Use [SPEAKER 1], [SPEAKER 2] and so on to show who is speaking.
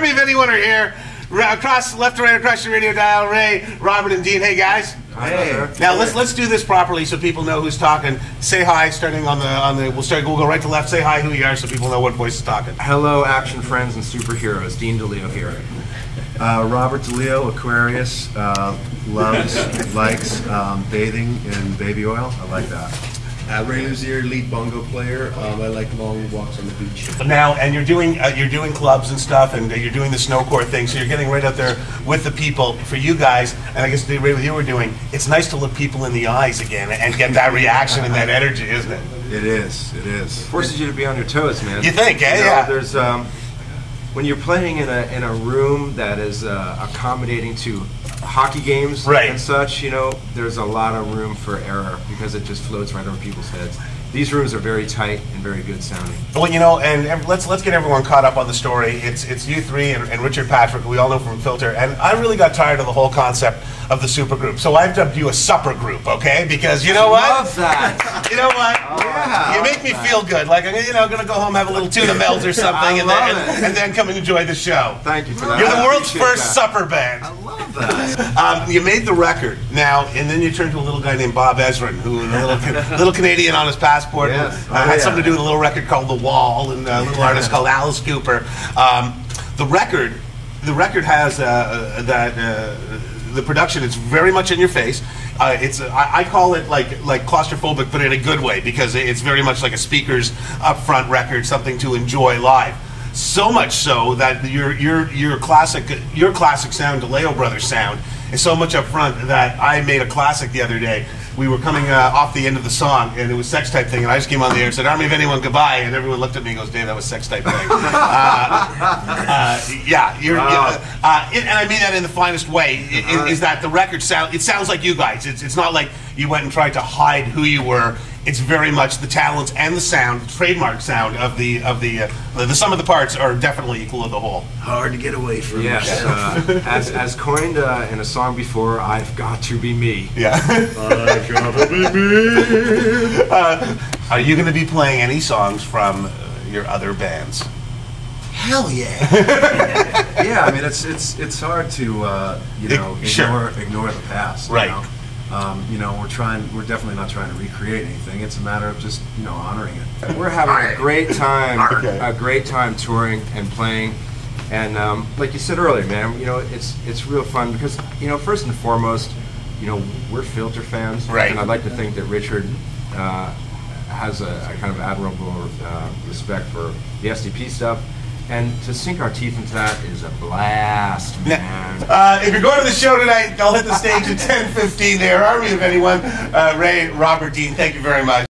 [SPEAKER 1] Army of Anyone are here. Across, left to right across your radio dial, Ray, Robert, and Dean. Hey, guys.
[SPEAKER 2] Hey.
[SPEAKER 1] Now let's do this properly so people know who's talking. Say hi, starting on the. We'll go right to left. Say hi, who you are, so people know what voice is talking.
[SPEAKER 2] Hello, action friends and superheroes. Dean DeLeo here.
[SPEAKER 3] Robert DeLeo, Aquarius, likes bathing in baby oil. I like that.
[SPEAKER 4] Ray Luzier, lead bongo player. I like long walks on the beach.
[SPEAKER 1] Now, and you're doing clubs and stuff, and you're doing the snowcore thing, so you're getting right out there with the people. For you guys, and I guess Ray, with you were doing, it's nice to look people in the eyes again and get that reaction and that energy, isn't it?
[SPEAKER 3] It is. It is.
[SPEAKER 2] It forces you to be on your toes, man.
[SPEAKER 1] You think, eh?
[SPEAKER 2] You know,
[SPEAKER 1] Yeah.
[SPEAKER 2] There's when you're playing in a room that is accommodating to hockey games and such, you know, there's a lot of room for error because it just floats right over people's heads. These rooms are very tight and very good sounding.
[SPEAKER 1] Well, you know, and let's get everyone caught up on the story. It's you three and Richard Patrick, who we all know from Filter, and I really got tired of the whole concept of the supergroup. So I've dubbed you a supper group, okay? Because you know what?
[SPEAKER 2] I love that.
[SPEAKER 1] You know what?
[SPEAKER 2] Oh, yeah,
[SPEAKER 1] you make me feel good. Like I'm, gonna go home, have a little tuna melt or something, and then come and enjoy the show.
[SPEAKER 2] Thank you for that.
[SPEAKER 1] You're the world's first supper band.
[SPEAKER 2] I love that.
[SPEAKER 1] You made the record now, and then you turned to a little guy named Bob Ezrin, who a little Canadian on his passport,
[SPEAKER 2] yes.
[SPEAKER 1] had something to do with a little record called The Wall, and a little artist called Alice Cooper. The record has the production. It's very much in your face. I call it like claustrophobic, but in a good way, because it's very much like a speakers up front record, something to enjoy live. So much so that your classic sound, DeLeo Brothers sound, is so much up front that I made a classic the other day. We were coming off the end of the song, and it was Sex Type Thing, and I just came on the air and said, "Army of Anyone, goodbye," and everyone looked at me and goes, "Dave, that was Sex Type Thing." And I mean that in the finest way. Is that the record sound? It sounds like you guys. It's not like you went and tried to hide who you were. It's very much the talents and the sound, trademark sound of the sum of the parts are definitely equal to the whole.
[SPEAKER 4] Hard to get away from.
[SPEAKER 2] Yes, as coined in a song before, I've got to be me.
[SPEAKER 1] Yeah.
[SPEAKER 4] I've got to be me.
[SPEAKER 1] Are you going to be playing any songs from your other bands?
[SPEAKER 4] Hell yeah.
[SPEAKER 3] Yeah, I mean it's hard to ignore the past.
[SPEAKER 1] Right.
[SPEAKER 3] You know? We're definitely not trying to recreate anything. It's a matter of just, honoring it.
[SPEAKER 2] We're having a great time touring and playing, and like you said earlier, man, it's real fun because, first and foremost, we're Filter fans,
[SPEAKER 1] right?
[SPEAKER 2] And I'd like to think that Richard has a kind of admirable respect for the SDP stuff. And to sink our teeth into that is a blast, man.
[SPEAKER 1] If you're going to the show tonight, I'll hit the stage at 10:15 there. Army of Anyone, Ray, Robert, Dean, thank you very much.